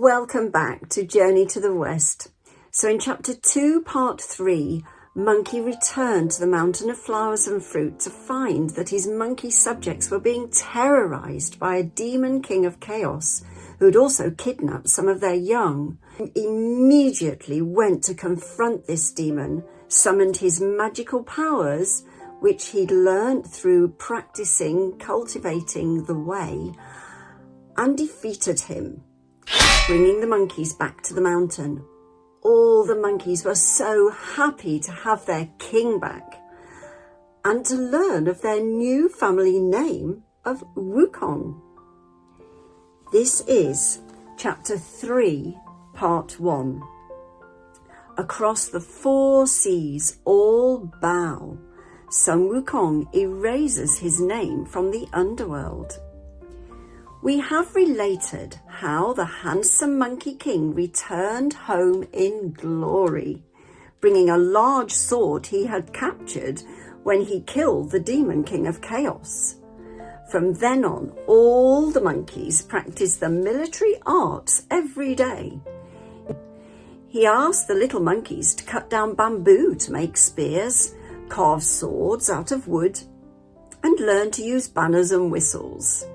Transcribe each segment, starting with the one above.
Welcome back to Journey to the West. So in chapter 2, part 3, Monkey returned to the Mountain of Flowers and Fruit to find that his monkey subjects were being terrorized by a demon king of chaos who had also kidnapped some of their young. He immediately went to confront this demon, summoned his magical powers, which he'd learnt through practicing cultivating the way, and defeated him, bringing the monkeys back to the mountain. All the monkeys were so happy to have their king back and to learn of their new family name of Wukong. This is chapter 3, part 1. Across the 4 seas all bow. Sun Wukong erases his name from the underworld. We have related how the handsome Monkey King returned home in glory, bringing a large sword he had captured when he killed the Demon King of Chaos. From then on, all the monkeys practiced the military arts every day. He asked the little monkeys to cut down bamboo to make spears, carve swords out of wood, and learn to use banners and whistles.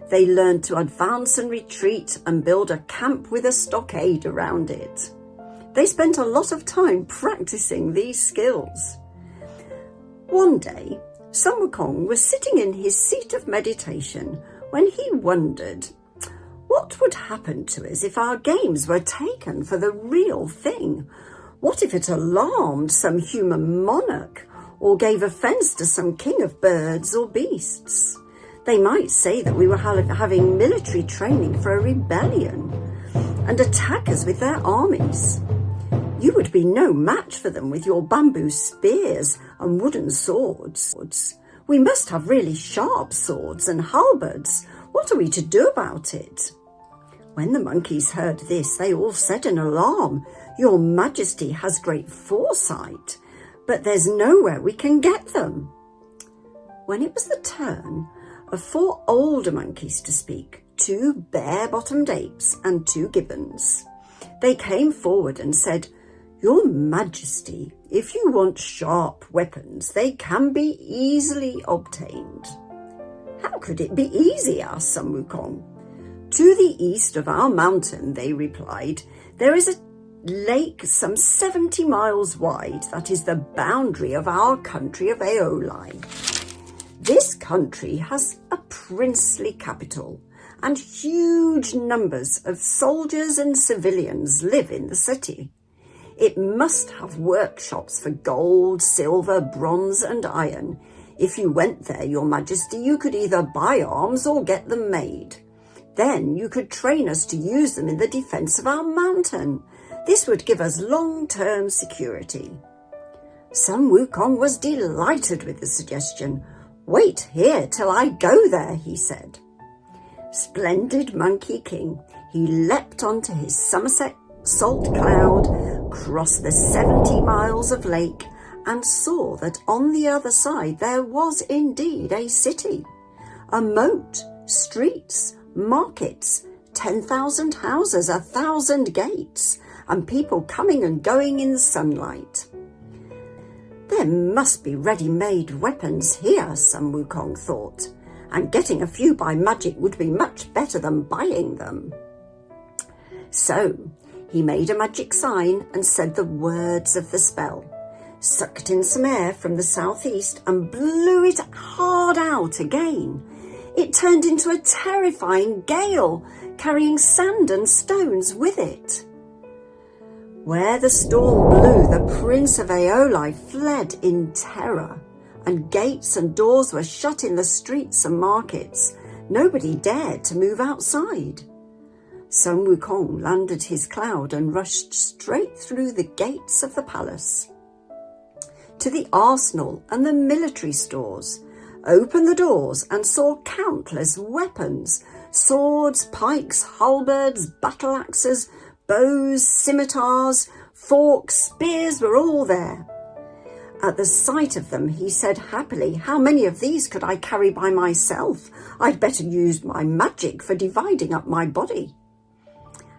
They learned to advance and retreat and build a camp with a stockade around it. They spent a lot of time practicing these skills. One day, Sun Wukong was sitting in his seat of meditation when he wondered, what would happen to us if our games were taken for the real thing? What if it alarmed some human monarch or gave offence to some king of birds or beasts? They might say that we were having military training for a rebellion and attack us with their armies. You would be no match for them with your bamboo spears and wooden swords. We must have really sharp swords and halberds. What are we to do about it? When the monkeys heard this, they all said in alarm, "Your Majesty has great foresight, but there's nowhere we can get them." When it was the turn of 4 older monkeys to speak, 2 bare-bottomed apes and 2 gibbons, they came forward and said, "Your Majesty, if you want sharp weapons, they can be easily obtained." "How could it be easy?" asked Sun Wukong. "To the east of our mountain," they replied, "there is a lake some 70 miles wide that is the boundary of our country of Aeoli. This country has a princely capital, and huge numbers of soldiers and civilians live in the city. It must have workshops for gold, silver, bronze, and iron. If you went there, Your Majesty, you could either buy arms or get them made. Then you could train us to use them in the defense of our mountain. This would give us long-term security." Sun Wukong was delighted with the suggestion. "Wait here till I go there," he said. Splendid Monkey King, he leapt onto his somersault cloud, crossed the 70 miles of lake, and saw that on the other side there was indeed a city, a moat, streets, markets, 10,000 houses, 1,000 gates, and people coming and going in the sunlight. There must be ready-made weapons here, Sun Wukong thought, and getting a few by magic would be much better than buying them. So he made a magic sign and said the words of the spell, sucked in some air from the southeast and blew it hard out again. It turned into a terrifying gale, carrying sand and stones with it. Where the storm blew, the Prince of Aeoli fled in terror, and gates and doors were shut in the streets and markets. Nobody dared to move outside. Sun Wukong landed his cloud and rushed straight through the gates of the palace to the arsenal and the military stores, opened the doors and saw countless weapons, swords, pikes, halberds, battle axes, bows, scimitars, forks, spears were all there. At the sight of them, he said happily, "How many of these could I carry by myself? I'd better use my magic for dividing up my body."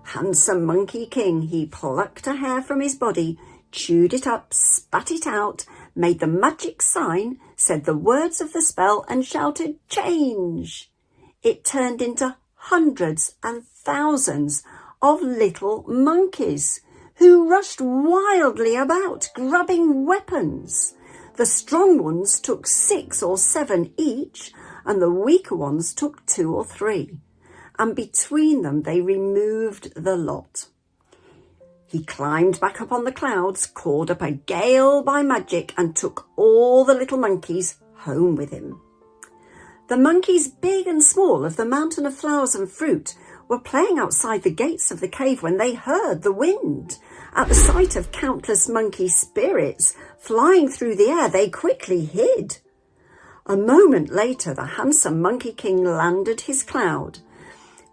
Handsome Monkey King, he plucked a hair from his body, chewed it up, spat it out, made the magic sign, said the words of the spell, and shouted, "Change!" It turned into hundreds and thousands of little monkeys who rushed wildly about, grabbing weapons. The strong ones took 6 or 7 each, and the weaker ones took 2 or 3. And between them they removed the lot. He climbed back up on the clouds, called up a gale by magic, and took all the little monkeys home with him. The monkeys, big and small, of the mountain of flowers and fruit, were playing outside the gates of the cave when they heard the wind. At the sight of countless monkey spirits flying through the air, they quickly hid. A moment later, the handsome Monkey King landed his cloud,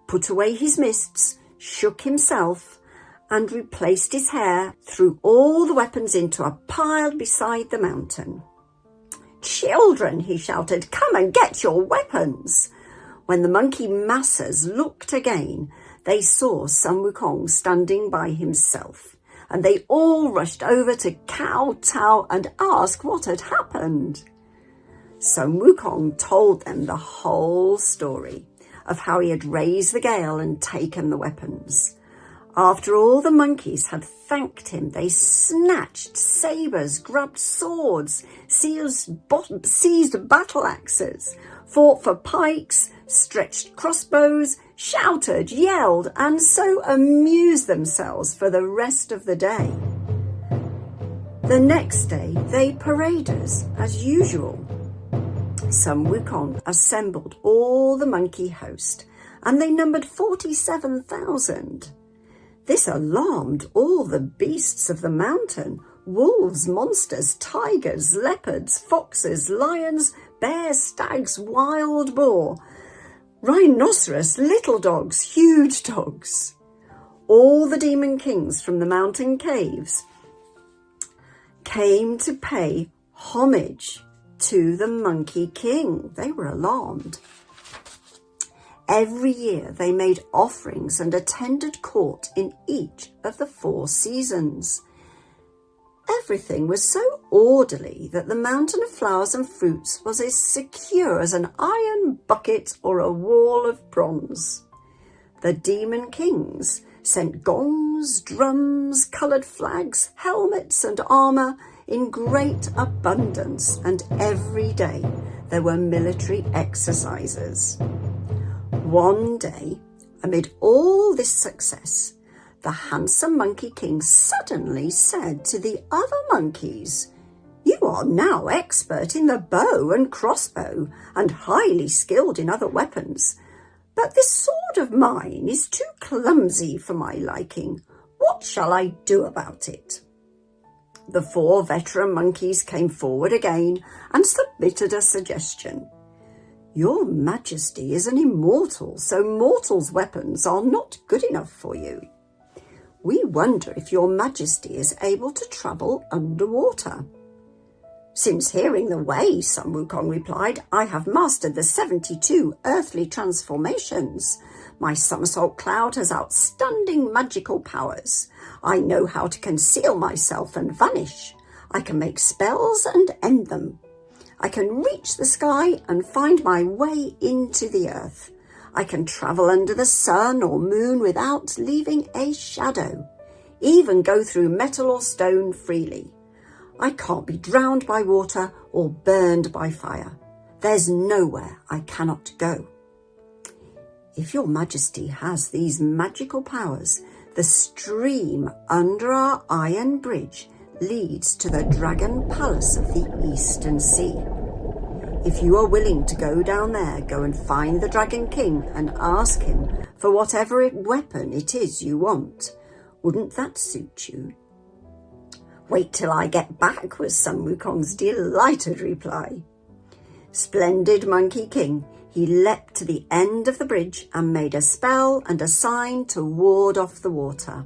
put away his mists, shook himself, and replaced his hair, threw all the weapons into a pile beside the mountain. "Children," he shouted, "come and get your weapons." When the monkey masses looked again, they saw Sun Wukong standing by himself, and they all rushed over to kowtow and ask what had happened. Sun Wukong told them the whole story of how he had raised the gale and taken the weapons. After all the monkeys had thanked him, they snatched sabres, grabbed swords, seized battle axes, fought for pikes, stretched crossbows, shouted, yelled, and so amused themselves for the rest of the day. The next day they paraded as usual. Sun Wukong assembled all the monkey host, and they numbered 47,000. This alarmed all the beasts of the mountain: wolves, monsters, tigers, leopards, foxes, lions, bears, stags, wild boar, rhinoceros, little dogs, huge dogs. All the demon kings from the mountain caves came to pay homage to the Monkey King. They were alarmed. Every year they made offerings and attended court in each of the 4 seasons. Everything was so orderly that the mountain of flowers and fruits was as secure as an iron bucket or a wall of bronze. The demon kings sent gongs, drums, coloured flags, helmets and armour in great abundance, and every day there were military exercises. One day, amid all this success, the handsome Monkey King suddenly said to the other monkeys, "You are now expert in the bow and crossbow and highly skilled in other weapons, but this sword of mine is too clumsy for my liking. What shall I do about it?" The 4 veteran monkeys came forward again and submitted a suggestion. "Your Majesty is an immortal, so mortals' weapons are not good enough for you. We wonder if your Majesty is able to travel underwater." "Since hearing the way," Sun Wukong replied, "I have mastered the 72 earthly transformations. My somersault cloud has outstanding magical powers. I know how to conceal myself and vanish. I can make spells and end them. I can reach the sky and find my way into the earth. I can travel under the sun or moon without leaving a shadow, even go through metal or stone freely. I can't be drowned by water or burned by fire. There's nowhere I cannot go." "If your Majesty has these magical powers, the stream under our iron bridge leads to the Dragon Palace of the Eastern Sea. If you are willing to go down there, go and find the Dragon King and ask him for whatever weapon it is you want. Wouldn't that suit you?" "Wait till I get back," was Sun Wukong's delighted reply. Splendid Monkey King, he leapt to the end of the bridge and made a spell and a sign to ward off the water.